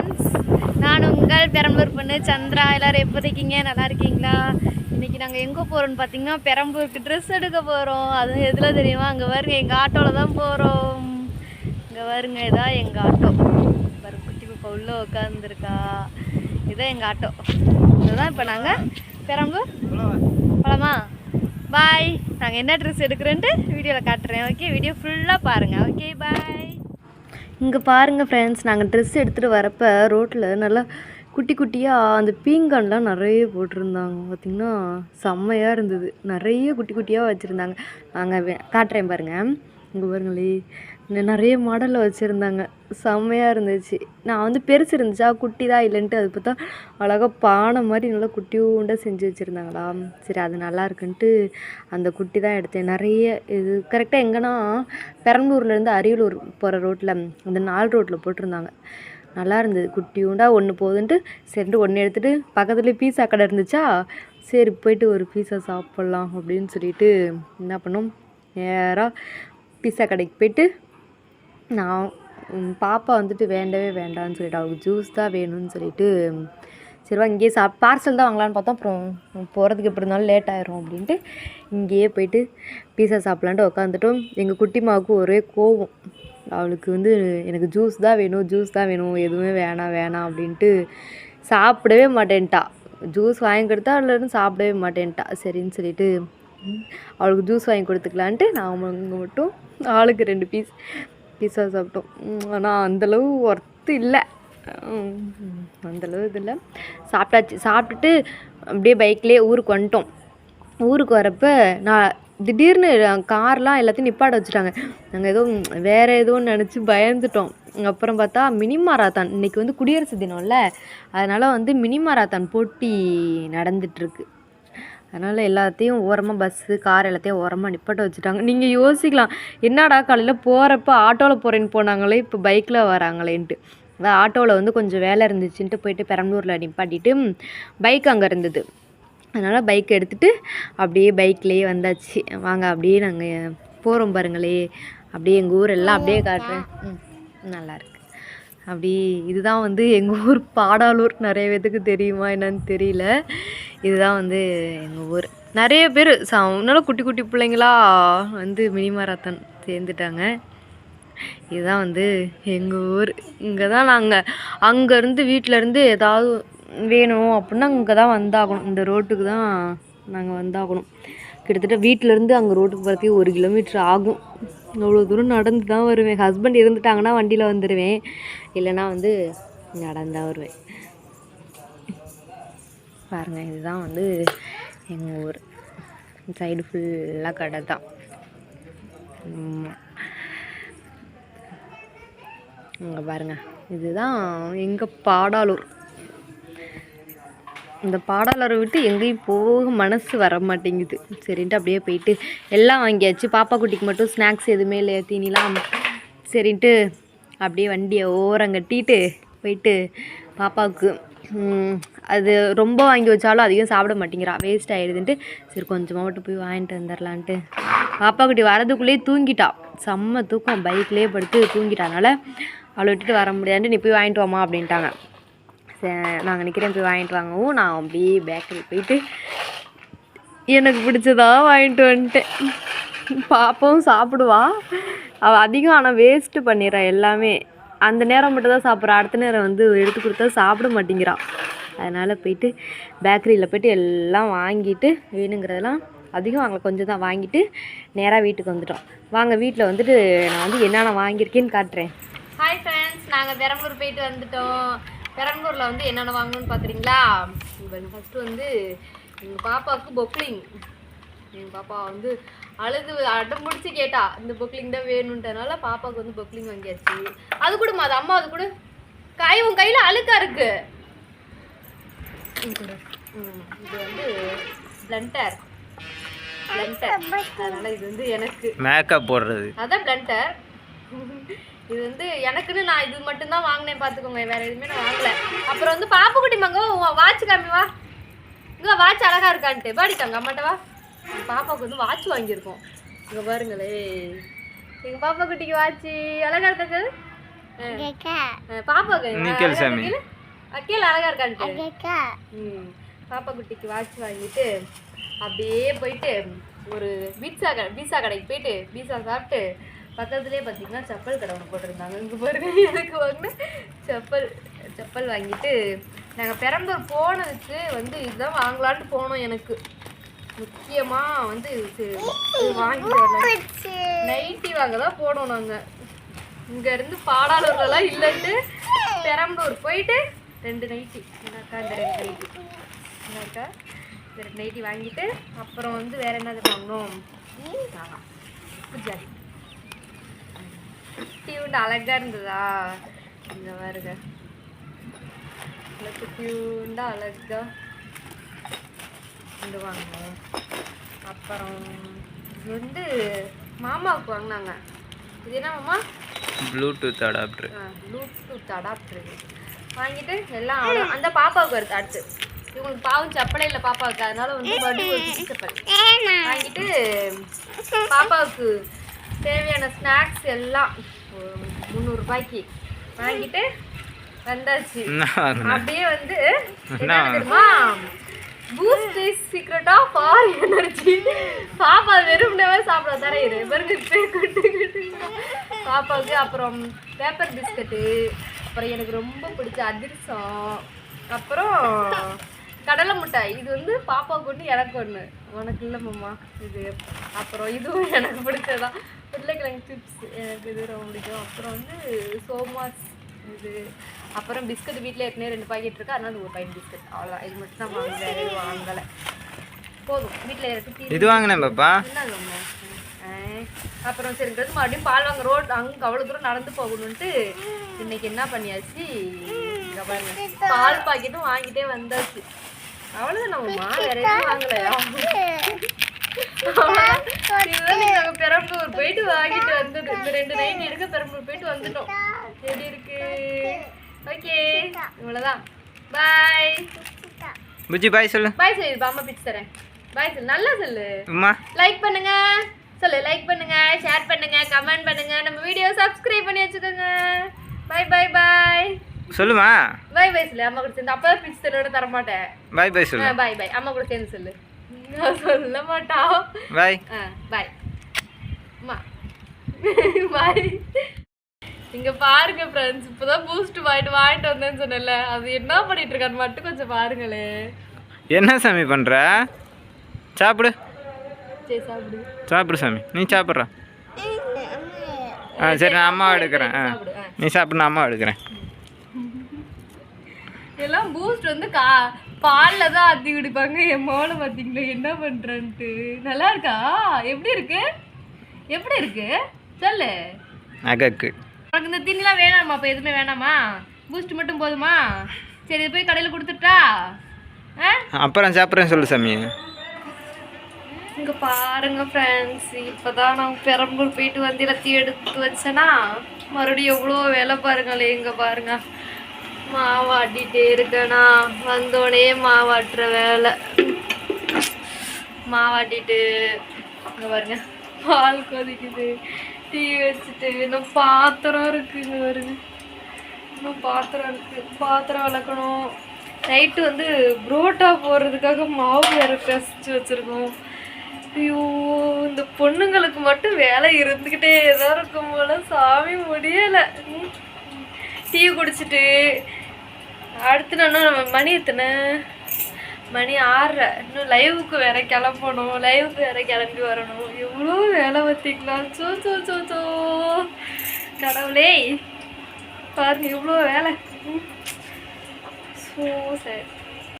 Friends, நான் உங்கள் பெரம்பலூர் பொண்ணு சந்திரா. எல்லோரும் எப்போ இருக்கீங்க? நல்லா இருக்கீங்களா? இன்றைக்கி நாங்கள் எங்கே போகிறோன்னு பார்த்தீங்கன்னா பெரம்பலூருக்கு ட்ரெஸ் எடுக்க போகிறோம். அதுவும் எதில் தெரியுமா? அங்கே பாருங்க, எங்கள் ஆட்டோவில் தான் போகிறோம். இங்கே பாருங்க, இதான் எங்கள் ஆட்டோ. பாருங்க, குட்டி பாப்பா உள்ளே உட்காந்துருக்கா. இதுதான் எங்கள் ஆட்டோ. இதுதான் இப்போ நாங்கள் பெரம்பலூர் போகலாமா? பாய். நாங்கள் என்ன ட்ரெஸ் எடுக்கிறோன்ட்டு வீடியோவில் காட்டுறேன். ஓகே, வீடியோ ஃபுல்லாக பாருங்கள். ஓகே, பாய். இங்கே பாருங்கள் ஃப்ரெண்ட்ஸ், நாங்கள் ட்ரெஸ் எடுத்துகிட்டு வரப்போ ரோட்டில் நல்லா குட்டி குட்டியாக அந்த பீங்கான்லாம் நிறைய போட்டிருந்தாங்க. பார்த்திங்கன்னா செம்மையாக இருந்தது. நிறைய குட்டி குட்டியாக வச்சுருந்தாங்க. நாங்கள் காட்டுறேன் பாருங்கள். இங்கே பாருங்களே, நிறைய மாடலில் வச்சுருந்தாங்க. செம்மையாக இருந்துச்சு. நான் வந்து பெருசு இருந்துச்சா குட்டி தான் இல்லைன்ட்டு அது பார்த்தா அழகாக பானை மாதிரி நல்லா குட்டியூண்டாக செஞ்சு வச்சுருந்தாங்களா. சரி, அது நல்லா இருக்குன்ட்டு அந்த குட்டி தான் எடுத்தேன். நிறைய இது கரெக்டாக எங்கன்னா பெரம்பலூர்லேருந்து அரியலூர் போகிற ரோட்டில் அந்த 4 ரோட்டில் போட்டிருந்தாங்க. நல்லா இருந்தது. குட்டியூண்டாக ஒன்று போகுதுன்ட்டு சரின்ட்டு ஒன்று எடுத்துகிட்டு பக்கத்துலேயே பீஸா கடை இருந்துச்சா, சரி போயிட்டு ஒரு பீஸா சாப்பிட்லாம் அப்படின்னு சொல்லிட்டு என்ன பண்ணோம், நேராக பீஸா கடைக்கு போயிட்டு நான் பாப்பா வந்துட்டு வேண்டவே வேண்டாம்னு சொல்லிட்டு அவளுக்கு ஜூஸ் தான் வேணும்னு சொல்லிட்டு சரிவா இங்கேயே பார்சல் தான் வாங்கலான்னு பார்த்தோம். அப்புறம் போகிறதுக்கு எப்படி இருந்தாலும் லேட் ஆயிரும் அப்படின்ட்டு இங்கேயே போயிட்டு பீஸா சாப்பிட்லான்ட்டு உட்காந்துட்டோம். எங்கள் குட்டிமாவுக்கு ஒரே கோவம். அவளுக்கு வந்து எனக்கு ஜூஸ் தான் வேணும், ஜூஸ் தான் வேணும், எதுவுமே வேணாம் அப்படின்ட்டு சாப்பிடவே மாட்டேன்ட்டா. ஜூஸ் வாங்கி கொடுத்தா அவளும் சாப்பிடவே மாட்டேன்ட்டா. சரின்னு சொல்லிட்டு அவளுக்கு ஜூஸ் வாங்கி கொடுத்துக்கலான்ட்டு நான் மட்டும் ஆளுக்கு 2 பீஸா சாப்பிட்டோம். ஆனால் அந்தளவு ஒர்த்து இல்லை, அந்தளவு இது இல்லை. சாப்பிட்டாச்சு. சாப்பிட்டுட்டு அப்படியே பைக்லேயே ஊருக்கு வந்துட்டோம். ஊருக்கு வரப்போ நான் திடீர்னு கார்லாம் எல்லாத்தையும் நிப்பாட்ட வச்சுட்டாங்க. நாங்கள் ஏதோ வேறு ஏதோன்னு நினச்சி பயந்துட்டோம். அப்புறம் பார்த்தா மினி மாராத்தான். இன்றைக்கி வந்து குடியரசு தினம்ல, அதனால் வந்து மினி மாராத்தான் போட்டி நடந்துகிட்ருக்கு. அதனால் எல்லாத்தையும் ஓரமாக பஸ்ஸு கார் எல்லாத்தையும் ஓரமாக நிப்பாட்ட வச்சுட்டாங்க. நீங்கள் யோசிக்கலாம், என்னடா காலையில் போகிறப்ப ஆட்டோவில் போகிறேன்னு போனாங்களே, இப்போ பைக்கில் வராங்களேன்ட்டு. அதான் ஆட்டோவில் வந்து கொஞ்சம் வேலை இருந்துச்சுன்ட்டு போயிட்டு பெரம்பலூரில் நிப்பாட்டிட்டு பைக் அங்கே இருந்தது. அதனால் பைக் எடுத்துகிட்டு அப்படியே பைக்லேயே வந்தாச்சு. வாங்க அப்படியே நாங்கள் போகிறோம் பாருங்களே. அப்படியே எங்கள் ஊர் எல்லாம் அப்படியே காட்டுறேன். நல்லாயிருக்கு. அப்படி இதுதான் வந்து எங்கள் ஊர் பாடாலூர். நிறைய பேத்துக்கு தெரியுமா என்னன்னு தெரியல. இதுதான் வந்து எங்கள் ஊர். நிறைய பேர் நல்லா குட்டி குட்டி பிள்ளைங்களா வந்து மினி மாராத்தான் சேர்ந்துட்டாங்க. இதுதான் வந்து எங்கள் ஊர். இங்கே தான் நாங்கள் அங்கேருந்து வீட்டிலேருந்து ஏதாவது வேணும் அப்படின்னா இங்கே தான் வந்தாகணும். இந்த ரோட்டுக்கு தான் நாங்கள் வந்தாகணும். கிட்டத்தட்ட வீட்டிலேருந்து அங்கே ரோட்டுக்கு போகிறதுக்கு 1 கிலோமீட்டர் ஆகும். அவ்வளோ தூரம் நடந்து தான் வருவேன். ஹஸ்பண்ட் இருந்துட்டாங்கன்னா வண்டியில் வந்துடுவேன், இல்லைன்னா வந்து நடந்தான் வருவேன். பாருங்கள், இதுதான் வந்து எங்கள் ஊர். சைடு ஃபுல்லாக கடை தான். இங்கே பாருங்கள், இதுதான் எங்கள் பாடாலூர். இந்த பாடாலூரை விட்டு எங்கேயும் போக மனசு வர மாட்டேங்குது. சரின்ட்டு அப்படியே போயிட்டு எல்லாம் வாங்கியாச்சு. பாப்பா குட்டிக்கு மட்டும் ஸ்நாக்ஸ் எதுவுமே இல்லை, தீனிலாம். சரின்ட்டு அப்படியே வண்டியை ஓரங்கட்டிட்டு போயிட்டு பாப்பாவுக்கு அது ரொம்ப வாங்கி வச்சாலும் அதிகம் சாப்பிட மாட்டேங்கிறா, வேஸ்ட் ஆகிடுதுன்ட்டு சரி கொஞ்சமாக மட்டும் போய் வாங்கிட்டு வந்துடலான்ட்டு. பாப்பா குட்டி வரதுக்குள்ளேயே தூங்கிட்டா. செம்ம தூக்கம், பைக்லேயே படுத்து தூங்கிட்டானால அவளை விட்டுட்டு வர முடியாதுன்ட்டு நீ போய் வாங்கிட்டு வாமா அப்படின்ட்டாங்க. நாங்கள் நிற்கிறேன், போய் வாங்கிட்டு வாங்கவும் நான் அப்படியே பேக்கரி போயிட்டு எனக்கு பிடிச்சதா வாங்கிட்டு வந்துட்டேன். பாப்பாவும் சாப்பிடுவா, அவள் அதிகம் ஆனால் வேஸ்ட்டு பண்ணிடுறா எல்லாமே. அந்த நேரம் மட்டும் தான் சாப்பிட்றா, அடுத்த நேரம் வந்து எடுத்து கொடுத்தா சாப்பிட மாட்டேங்கிறான். அதனால் போயிட்டு பேக்கரியில் போய்ட்டு எல்லாம் வாங்கிட்டு வேணுங்கிறதெல்லாம் அதிகம் வாங்கலை, கொஞ்சம் தான் வாங்கிட்டு நேராக வீட்டுக்கு வந்துட்டோம். வாங்க வீட்டில் வந்துட்டு நான் வந்து என்னென்ன வாங்கியிருக்கேன்னு காட்டுறேன். ஹாய் ஃப்ரெண்ட்ஸ், நாங்கள் பெரம்பலூர் போயிட்டு வந்துட்டோம். பெரம்பலூரில் வந்து என்னென்ன வாங்கணும்னு பார்க்குறீங்களா? ஃபஸ்ட்டு வந்து எங்கள் பாப்பாவுக்கு பொக்லிங். எங்கள் பாப்பா வந்து அழுது அடம் முடிச்சு கேட்டா இந்த பொக்லிங் தான் வேணுன்றனால பாப்பாவுக்கு வந்து பொக்லிங் வாங்கியாச்சு. அது கூடமா, அது அம்மா, அது கூட உன் கையில் அழுக்கா இருக்கு. இது வந்து பிளண்டர். அதனால் இது வந்து எனக்கு மேக்கப் போடுறது, அதான் பிளண்டர். இது வந்து எனக்குன்னு நான் இது மட்டும்தான் வாங்கினேன் பார்த்துக்கோங்க, வேறு எதுவுமே நான் வாங்கலை. அப்புறம் வந்து பாப்புக்குட்டி மங்க வாட்ச் காமி, வா இங்கே வாட்ச் அழகாக இருக்கான்ட்டு பாடிக்காங்க அம்மாட்ட. வா, பாப்பாவுக்கு வந்து வாட்ச் வாங்கியிருக்கோம். இங்கே பாருங்களே, எங்கள் பாப்பா குட்டிக்கு வாட்ச் அழகாக இருக்காது. பாப்பா நிக்கல் சாமி அக்கேல அழகா இருக்கான்ட்டு பாப்பா குட்டிக்கு வாட்ச் வாங்கிட்டு அப்படியே போயிட்டு ஒரு பீஸா கடைக்கு போயிட்டு பீஸா சாப்பிட்டு பக்கத்துலேயே பார்த்தீங்கன்னா செப்பல் கடை ஒன்று போட்டிருந்தாங்க. இங்கே பாருங்க எனக்கு வந்து செப்பல் வாங்கிட்டு நாங்கள் பெரம்பூர் போனதுக்கு வந்து இதுதான் வாங்கலான்ட்டு போனோம். எனக்கு முக்கியமாக வந்து வாங்கிட்டு வரலாம் நைட்டி வாங்க தான் போனோம். நாங்கள் இங்கேருந்து பாடாளூர்லாம் இல்லைன்ட்டு பெரம்பூர் போயிட்டு 2 நைட்டி என்னக்கா இந்த 2 நைட்டி என்னக்கா இந்த 2 நைட்டி வாங்கிட்டு அப்புறம் வந்து வேறு என்னது வாங்கினோம் ஜாலி குட்டியூண்டு அழகா இருந்ததா இங்கே வருங்க குட்டியூண்டா அழகா இங்கே வாங்கினோம். அப்புறம் இது வந்து மாமாவுக்கு வாங்கினாங்க. இது என்ன மாமா ப்ளூடூத் அடாப்டர் வாங்கிட்டு எல்லாம் அந்த பாப்பாவுக்கு வருது. அடுத்து இவங்களுக்கு பாவம் செப்பலே இல்லை பாப்பாவுக்கு, அதனால வந்து மறுபடியும் செப்பல் வாங்கிட்டு பாப்பாவுக்கு தேவையான ஸ்நாக்ஸ் எல்லாம் 300 ரூபாய்க்கு வாங்கிட்டு வந்தாச்சு. அப்படியே வந்து என்ன தெரியுமா boost is secret of our energy. பாப்பா வெறும்னவே சாப்பிட தர இரு பாப்பாவுக்கு. அப்புறம் பேப்பர் பிஸ்கட்டு, அப்புறம் எனக்கு ரொம்ப பிடிச்ச அதிரசம், அப்புறம் கடலை மிட்டாய். இது வந்து பாப்பாவுக்கு ஒன்று எனக்கு ஒன்று, உனக்கு இல்லை மாமா இது. அப்புறம் இதுவும் எனக்கு பிடிச்சதான் உருளைக்கிழங்கு சிப்ஸ், எனக்கு இது ரொம்ப பிடிக்கும். அப்புறம் வந்து சோமாஸ் இது. அப்புறம் பிஸ்கட் வீட்டில் ஏற்கனவே 2 பாக்கெட் இருக்குது, அதனால ஒரு பாக்கெட் பிஸ்கட் அவ்வளோதான். இது மட்டும் தான் வாங்க, வேறு எதுவும் வாங்கலை. போதும் வீட்டில் இருக்கு. இது வாங்கினேன் பாப்பா. அப்புறம் சரிங்கிறது மறுபடியும் பால் வாங்க ரோட் அங்கே அவ்வளோ தூரம் நடந்து போகணுன்ட்டு இன்னைக்கு என்ன பண்ணியாச்சு, பால் பாக்கெட்டும் வாங்கிட்டே வந்தாச்சு. அவ்வளோதான் நம்மம்மா, வேற எதுவும் வாங்கலையா? நாங்கள் பெரம்பூர் போயிட்டு வாங்கிட்டு வந்தது. இந்த 2 நைட் எடுக்க பெரம்பூர் போயிட்டு வந்துட்டோம். எப்படி இருக்கு? ஓகே இவ்வளோதான். பாய் புஜி பாய் சொல்லு. பாய் சொல்லு, அம்மா பிச்சு தரேன். பாய் சொல்லு, நல்லா சொல்லு. அம்மா லைக் பண்ணுங்க சொல்லு, லைக் பண்ணுங்க, ஷேர் பண்ணுங்க, கமெண்ட் பண்ணுங்க, நம்ம வீடியோ சப்ஸ்கிரைப் பண்ணி வச்சுக்கோங்க. பை பை பாய் சொல்லுமா. பை பை சொல்லு அம்மா கூட சேர்ந்து. அப்போ பிச்சு தரோட தர மாட்டேன். பை பை சொல்லு. பை பை அம்மா கூட சேர்ந்து சொல்லு. சொல்ல மாட்டா. பாய் பாய் அம்மா பாய். இங்க பாருங்க ஃப்ரெண்ட்ஸ், இப்போதான் பூஸ்ட் வாங்கிட்டு வந்தேன்னு சொன்னேன்ல, அது என்ன பண்ணிட்டு இருக்கான்னு மட்டும் கொஞ்சம் பாருங்களே. என்ன சாமி பண்ற? சாப்பிடு. சரி சாப்பிடு. சாப்பிடு சாமி, நீ சாப்பிட்ற. சரி நான் அம்மா எடுக்கிறேன். நீ சாப்பிடு, நான் அம்மா எடுக்கிறேன். எல்லாம் பூஸ்ட் வந்து பாலில் தான் அத்தி குடிப்பாங்க. என் மோளை பார்த்தீங்களா என்ன பண்ணுறன்ட்டு. நல்லா இருக்கா? எப்படி இருக்கு? எப்படி இருக்கு சொல்லு. அகக்கு உனக்கு இந்த தீனிலாம் வேணாமா? அப்போ எதுவுமே வேணாமா? பூஸ்ட் மட்டும் போதுமா? சரி இது போய் கடையில் கொடுத்துட்டா அப்புறம் சாப்பிட்றேன்னு சொல்லு சாமி. இங்கே பாருங்க ஃப்ரெண்ட்ஸ், இப்போ தான் நான் பெரம்பூர் போயிட்டு வந்து எல்லாத்தையும் எடுத்து வச்சேன்னா மறுபடியும் எவ்வளோ வேலை பாருங்களே. இங்கே பாருங்க மாவாட்டிகிட்டே இருக்கேனா, வந்தோடனே மாவாட்டுற வேலை. மாவாட்டிட்டு இங்கே பாருங்க பால் கொதிக்குது, டீ வச்சுட்டு இன்னும் பாத்திரம் இருக்குங்க. வருங்க இன்னும் பாத்திரம் இருக்குது, பாத்திரம் விளக்கணும். நைட்டு வந்து புரோட்டா போடுறதுக்காக மாவு வேறு பிசைச்சு வச்சுருக்கோம். ஐயோ இந்த பொண்ணுங்களுக்கு மட்டும் வேலை இருந்துக்கிட்டே தான் இருக்கும் போல, சாமி முடியலை. டீ குடிச்சிட்டு அடுத்து நம்ம மணி எத்தனை மணி 6:30, இன்னும் லைவுக்கு வேற கிளம்பணும், லைவுக்கு வேற கிளம்பி வரணும். எவ்வளோ வேலை பார்த்தீங்களா? சோ சோ சோ சோ கடவுளே பாருங்க எவ்வளோ வேலை. ஸோ சரி